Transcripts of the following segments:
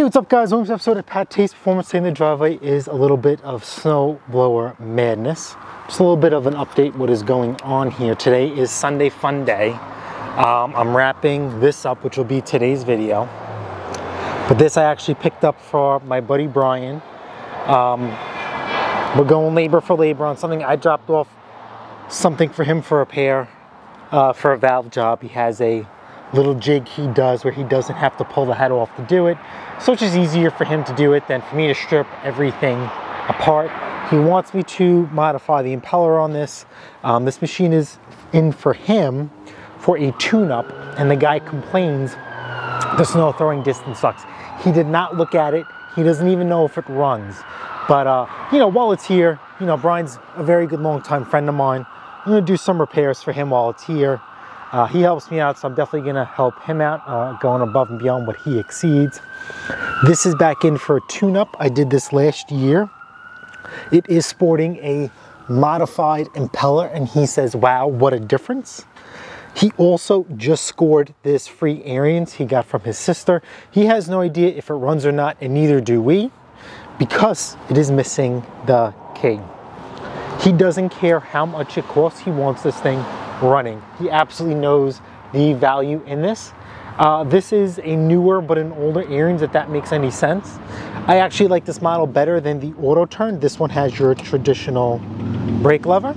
What's up guys? This episode of PATTAY'S Performance Day in the Driveway is a little bit of snow blower madness. Just a little bit of an update what is going on here. Today is Sunday fun day. I'm wrapping this up, which will be today's video. But this I actually picked up for my buddy Brian. We're going labor for labor on something. I dropped off something for him for repair for a valve job. He has a little jig he does where he doesn't have to pull the head off to do it. So it's just easier for him to do it than for me to strip everything apart. He wants me to modify the impeller on this. This machine is in for him for a tune-up, and the guy complains the snow throwing distance sucks. He did not look at it. He doesn't even know if it runs. But you know, while it's here, you know, Brian's a very good longtime friend of mine. I'm gonna do some repairs for him while it's here. He helps me out, so I'm definitely gonna help him out, going above and beyond what he exceeds. This is back in for a tune-up. I did this last year. It is sporting a modified impeller, and he says, wow, what a difference. He also just scored this free Arians he got from his sister. He has no idea if it runs or not, and neither do we, because it is missing the key. He doesn't care how much it costs. He wants this thing running. He absolutely knows the value in this. This is a newer but an older Arians, if that makes any sense. I actually like this model better than the auto turn. This one has your traditional brake lever.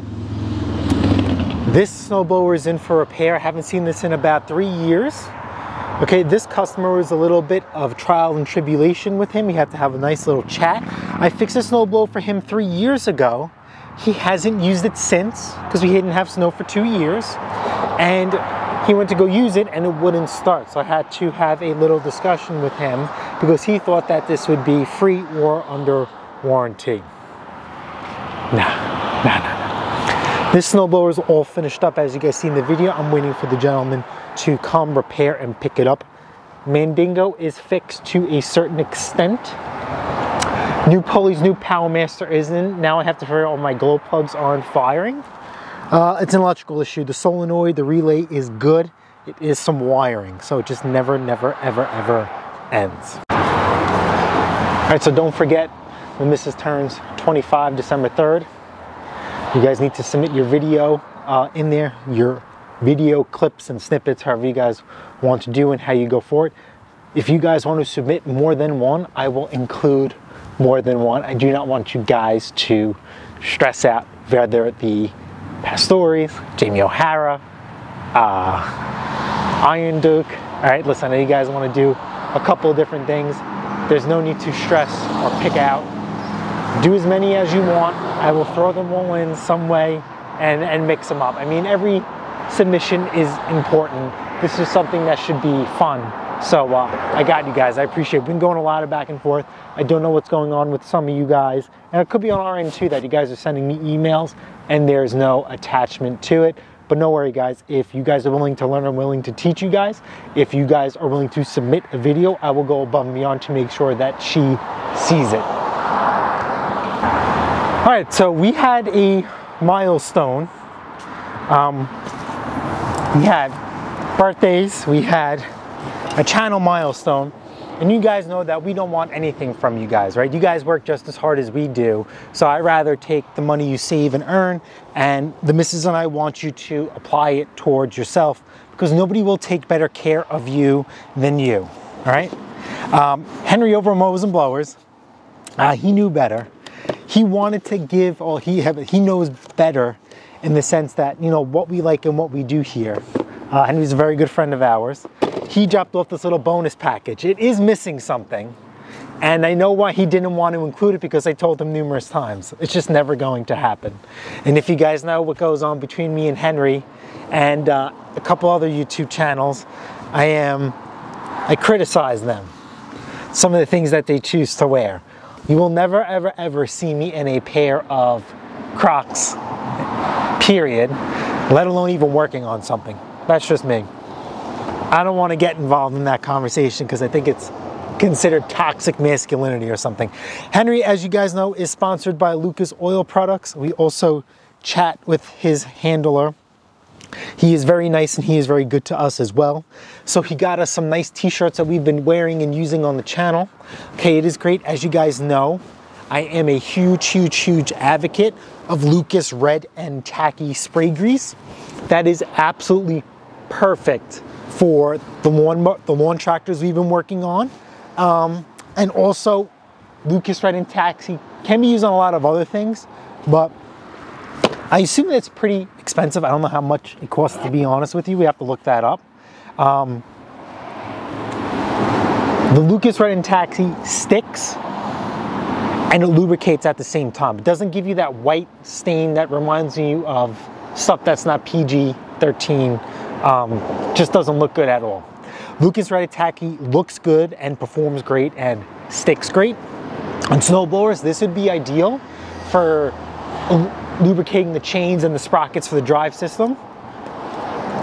This snowblower is in for repair. I haven't seen this in about 3 years. Okay, this customer was a little bit of trial and tribulation with him. We had to have a nice little chat. I fixed a snowblower for him 3 years ago. He hasn't used it since because we didn't have snow for 2 years. And he went to go use it and it wouldn't start. So I had to have a little discussion with him because he thought that this would be free or under warranty. Nah. This snowblower is all finished up, as you guys see in the video. I'm waiting for the gentleman to come repair and pick it up. Mandingo is fixed to a certain extent. New pulleys, new Power Master isn't. Now I have to figure out all my glow plugs aren't firing. It's an electrical issue. The solenoid, the relay is good. It is some wiring, so it just never, ever ends. All right, so don't forget, when Mrs. turns 25, December 3rd, you guys need to submit your video in there, your video clips and snippets, however you guys want to do and how you go for it. If you guys want to submit more than one, I will include more than one. I do not want you guys to stress out, whether the Pastores, Jamie O'Hara, Iron Duke. All right, listen, I know you guys want to do a couple of different things. There's no need to stress or pick out. Do as many as you want. I will throw them all in some way and mix them up. I mean, every submission is important. This is something that should be fun. So I got you guys. I appreciate it. We've been going a lot of back and forth. I don't know what's going on with some of you guys. And it could be on our end too, that you guys are sending me emails and there's no attachment to it. But no worry guys, if you guys are willing to learn, I'm willing to teach you guys. If you guys are willing to submit a video, I will go above and beyond to make sure that she sees it. All right, so we had a milestone. We had birthdays, we had a channel milestone, and you guys know that we don't want anything from you guys, right? You guys work just as hard as we do, so I'd rather take the money you save and earn, and the missus and I want you to apply it towards yourself, because nobody will take better care of you than you, all right? Henry over at Mowers and Blowers, he knew better. He wanted to give all he knows better in the sense that, you know, what we like and what we do here. Henry's a very good friend of ours. He dropped off this little bonus package. It is missing something, and I know why he didn't want to include it, because I told him numerous times. It's just never going to happen. And if you guys know what goes on between me and Henry and a couple other YouTube channels, I criticize them. Some of the things that they choose to wear. You will never, ever see me in a pair of Crocs, period, let alone even working on something. That's just me. I don't want to get involved in that conversation because I think it's considered toxic masculinity or something. Henry, as you guys know, is sponsored by Lucas Oil Products. We also chat with his handler He is very nice and he is very good to us as well. So he got us some nice t-shirts that we've been wearing and using on the channel. Okay, it is great. As you guys know, I am a huge advocate of Lucas Red and Tacky spray grease. That is absolutely perfect for the lawn tractors we've been working on. And also, Lucas Red and Tacky can be used on a lot of other things, but I assume it's pretty expensive. I don't know how much it costs, to be honest with you. We have to look that up. The Lucas Red and Tacky sticks and it lubricates at the same time. It doesn't give you that white stain that reminds you of stuff that's not PG-13. Just doesn't look good at all. Lucas Red and Tacky looks good and performs great and sticks great. On snowblowers, this would be ideal for lubricating the chains and the sprockets for the drive system.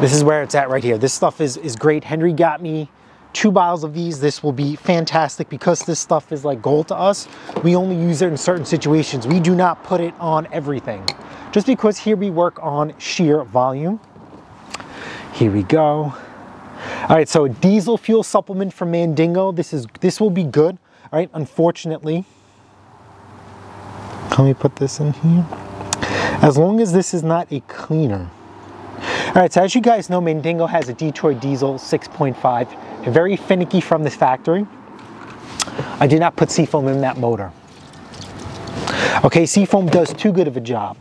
This is where it's at right here. This stuff is great. Henry got me 2 bottles of these. This will be fantastic because this stuff is like gold to us. We only use it in certain situations. We do not put it on everything, just because here we work on sheer volume. Here we go. All right, so a diesel fuel supplement from Mandingo. This will be good. All right, unfortunately, let me put this in here. As long as this is not a cleaner. All right, so as you guys know, Mandingo has a Detroit diesel 6.5, very finicky from the factory. I did not put seafoam in that motor. Okay, seafoam does too good of a job,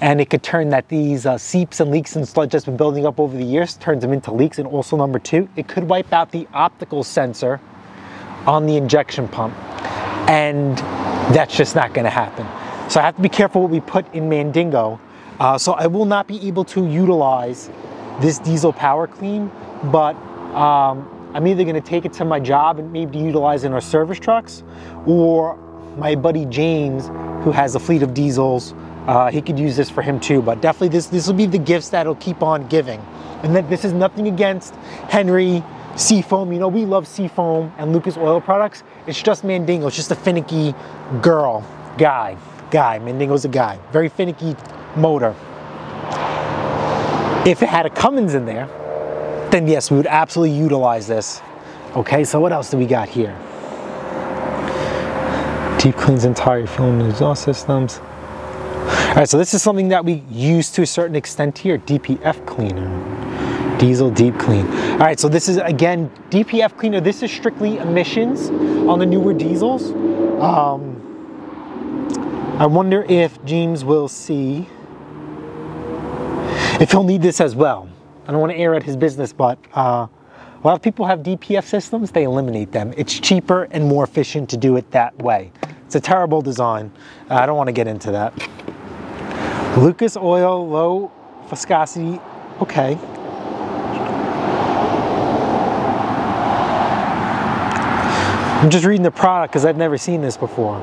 and it could turn these seeps and leaks and sludge that's been building up over the years, turns them into leaks. And also number 2, it could wipe out the optical sensor on the injection pump, and that's just not going to happen. So I have to be careful what we put in Mandingo. So I will not be able to utilize this diesel power clean, but I'm either going to take it to my job and maybe utilize it in our service trucks, or my buddy James, who has a fleet of diesels, he could use this for him too. But definitely this will be the gifts that'll keep on giving. And that this is nothing against Henry, Seafoam. You know, we love Seafoam and Lucas Oil products. It's just Mandingo. It's just a finicky guy. Mandingo's a guy. Very finicky motor. If it had a Cummins in there, then yes, we would absolutely utilize this. Okay, so what else do we got here? Deep cleans entire fuel and exhaust systems. All right, so this is something that we use to a certain extent here. DPF cleaner, diesel deep clean. All right, so this is again DPF cleaner. This is strictly emissions on the newer diesels. I wonder if James will see if he'll need this as well. I don't want to air out his business, but a lot of people have DPF systems. They eliminate them. It's cheaper and more efficient to do it that way. It's a terrible design. I don't want to get into that. Lucas Oil Low Viscosity. Okay. I'm just reading the product because I've never seen this before.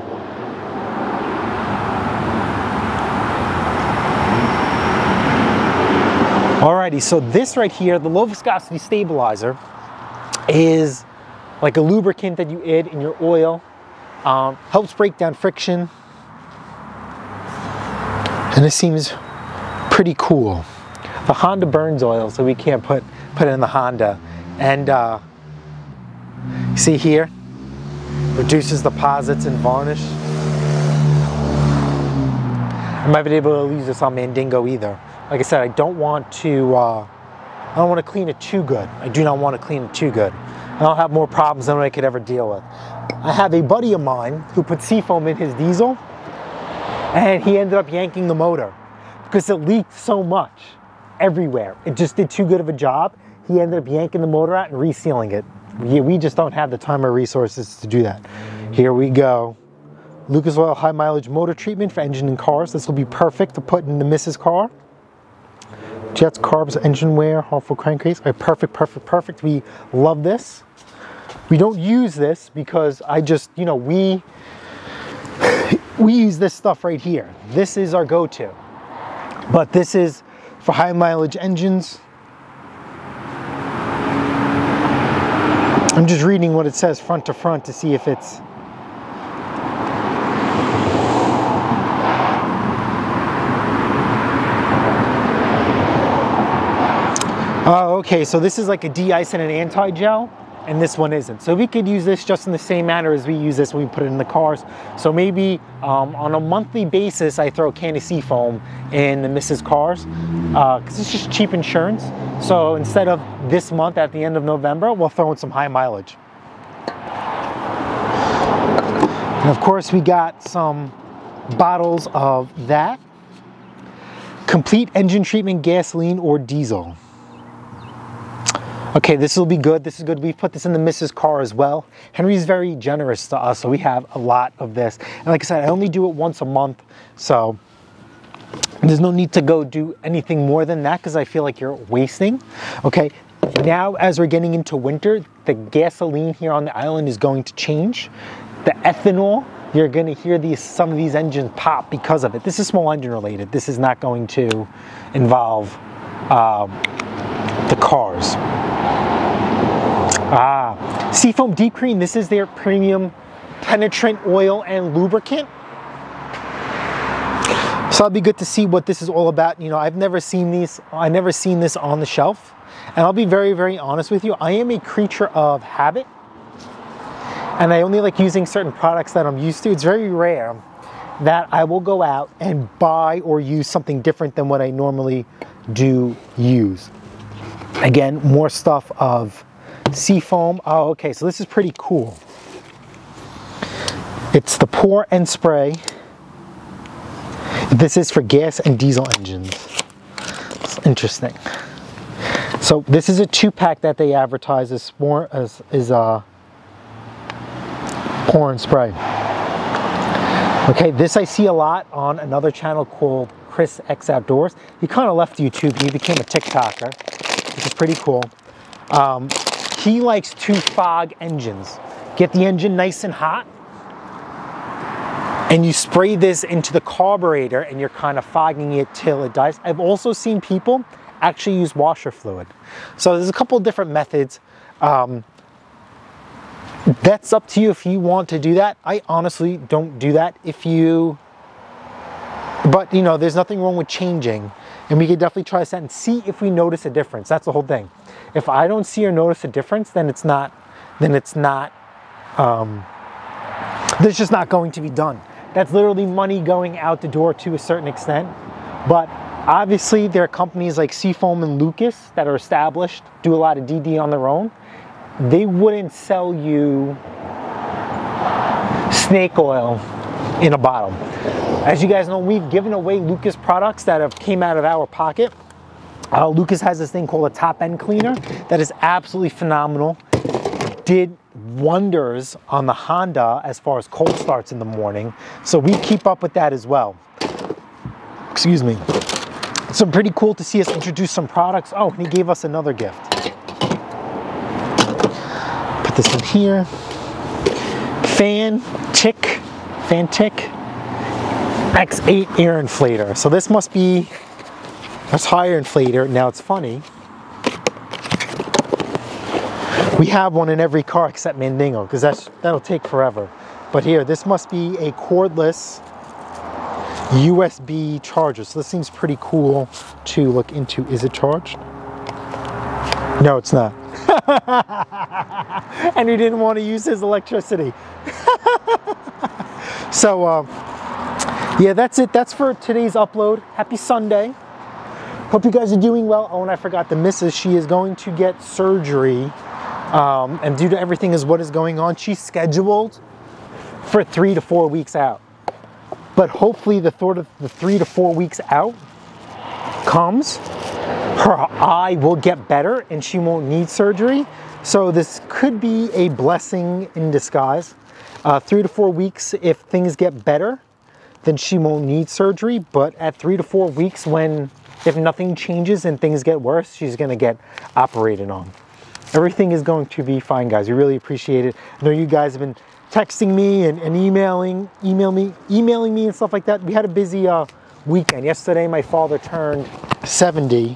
Alrighty, so this right here, the low viscosity stabilizer, is like a lubricant that you add in your oil. Helps break down friction. And this seems pretty cool. The Honda burns oil, so we can't put it in the Honda. And see here, reduces deposits and varnish. I might be able to use this on Mandingo either. Like I said, I don't want to clean it too good. I do not want to clean it too good. I'll have more problems than I could ever deal with. I have a buddy of mine who put seafoam in his diesel, and he ended up yanking the motor because it leaked so much everywhere. It just did too good of a job. He ended up yanking the motor out and resealing it. We just don't have the time or resources to do that. Here we go. Lucas Oil high mileage motor treatment for engine and cars. This will be perfect to put in the Mrs. car. Jets, carbs, engine wear, harmful crankcase. All right, perfect. We love this. We don't use this because I just, you know, we use this stuff right here. This is our go-to. But this is for high mileage engines. I'm just reading what it says front to front to see if it's Okay, so this is like a de-ice and an anti-gel, and this one isn't. So we could use this just in the same manner as we use this when we put it in the cars. So maybe on a monthly basis, I throw a can of seafoam in the Mrs. Cars, because it's just cheap insurance. So instead of this month at the end of November, we'll throw in some high mileage. And of course, we got some bottles of that. Complete engine treatment, gasoline or diesel. Okay, this will be good. This is good. We've put this in the Mrs. Car as well. Henry's very generous to us, so we have a lot of this. And like I said, I only do it once a month, so there's no need to go do anything more than that because I feel like you're wasting. Okay, now as we're getting into winter, the gasoline here on the island is going to change. The ethanol, you're going to hear some of these engines pop because of it. This is small engine related. This is not going to involve the cars. Seafoam Deep Clean, this is their premium penetrant oil and lubricant. So it'll be good to see what this is all about. You know, I've never seen this on the shelf. And I'll be very, very honest with you. I am a creature of habit. And I only like using certain products that I'm used to. It's very rare that I will go out and buy or use something different than what I normally do use. Again, more stuff of seafoam. Oh, okay, so this is pretty cool. It's the pour and spray. This is for gas and diesel engines. It's interesting. So this is a 2-pack that they advertise as pour and spray. Okay, this I see a lot on another channel called Chris X Outdoors. He kind of left YouTube. He became a TikToker, which is pretty cool. He likes to fog engines. Get the engine nice and hot, and you spray this into the carburetor and you're kind of fogging it till it dies. I've also seen people actually use washer fluid. So there's a couple of different methods. That's up to you if you want to do that. I honestly don't do that. But you know, there's nothing wrong with changing, and we could definitely try this out and see if we notice a difference. That's the whole thing. If I don't see or notice a difference, then it's just not going to be done. That's literally money going out the door to a certain extent. But obviously there are companies like Seafoam and Lucas that are established, do a lot of DD on their own. They wouldn't sell you snake oil in a bottle. As you guys know, we've given away Lucas products that have came out of our pocket. Lucas has this thing called a top end cleaner that is absolutely phenomenal. Did wonders on the Honda as far as cold starts in the morning. So we keep up with that as well. Excuse me. So pretty cool to see us introduce some products. Oh, and he gave us another gift. Put this in here. Fantic X8 air inflator. So this must be a tire inflator. Now it's funny. We have one in every car except Mandingo because that'll take forever. But here, this must be a cordless USB charger. So this seems pretty cool to look into. Is it charged? No, it's not. And he didn't want to use his electricity. So yeah, that's it. That's for today's upload. Happy Sunday. Hope you guys are doing well. Oh, and I forgot the missus. She is going to get surgery. And due to everything is what is going on, she's scheduled for 3 to 4 weeks out. But hopefully the 3 to 4 weeks out comes, her eye will get better and she won't need surgery. So this could be a blessing in disguise. 3 to 4 weeks, if things get better, then she won't need surgery. But at 3 to 4 weeks, if nothing changes and things get worse, she's gonna get operated on. Everything is going to be fine, guys. We really appreciate it. I know you guys have been texting me and emailing me and stuff like that. We had a busy weekend. Yesterday, my father turned 70,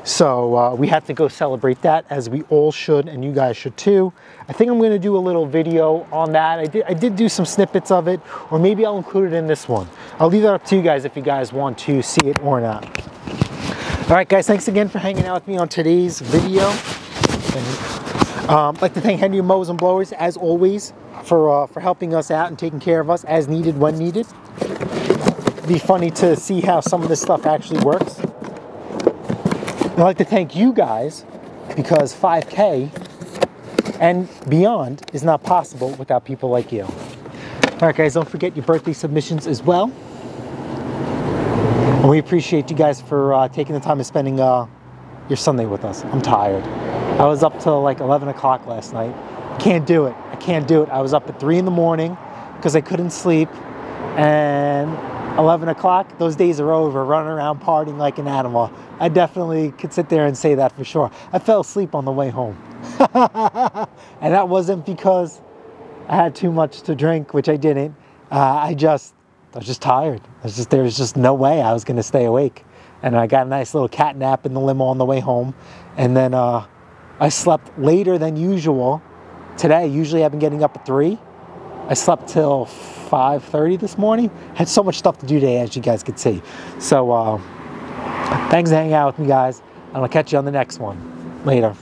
so we had to go celebrate that, as we all should, and you guys should too. I think I'm going to do a little video on that. I did do some snippets of it, or maybe I'll include it in this one. I'll leave that up to you guys if you guys want to see it or not. All right, guys, thanks again for hanging out with me on today's video. I'd like to thank Henry Mowers and Blowers, as always, for helping us out and taking care of us as needed when needed. It'd be funny to see how some of this stuff actually works. I'd like to thank you guys, because 5K and beyond is not possible without people like you. All right, guys, don't forget your birthday submissions as well. And we appreciate you guys for taking the time and spending your Sunday with us. I'm tired. I was up till like 11 o'clock last night. Can't do it. I can't do it. I was up at 3 in the morning because I couldn't sleep. And 11 o'clock, those days are over, running around partying like an animal. I definitely could sit there and say that for sure. I fell asleep on the way home. And that wasn't because I had too much to drink, which I didn't. I was just tired. There was just no way I was going to stay awake. And I got a nice little cat nap in the limo on the way home. And then I slept later than usual today. Usually I've been getting up at 3. I slept till 5:30 this morning. Had so much stuff to do today, as you guys could see. So thanks for hanging out with me, guys. And I'll catch you on the next one. Later.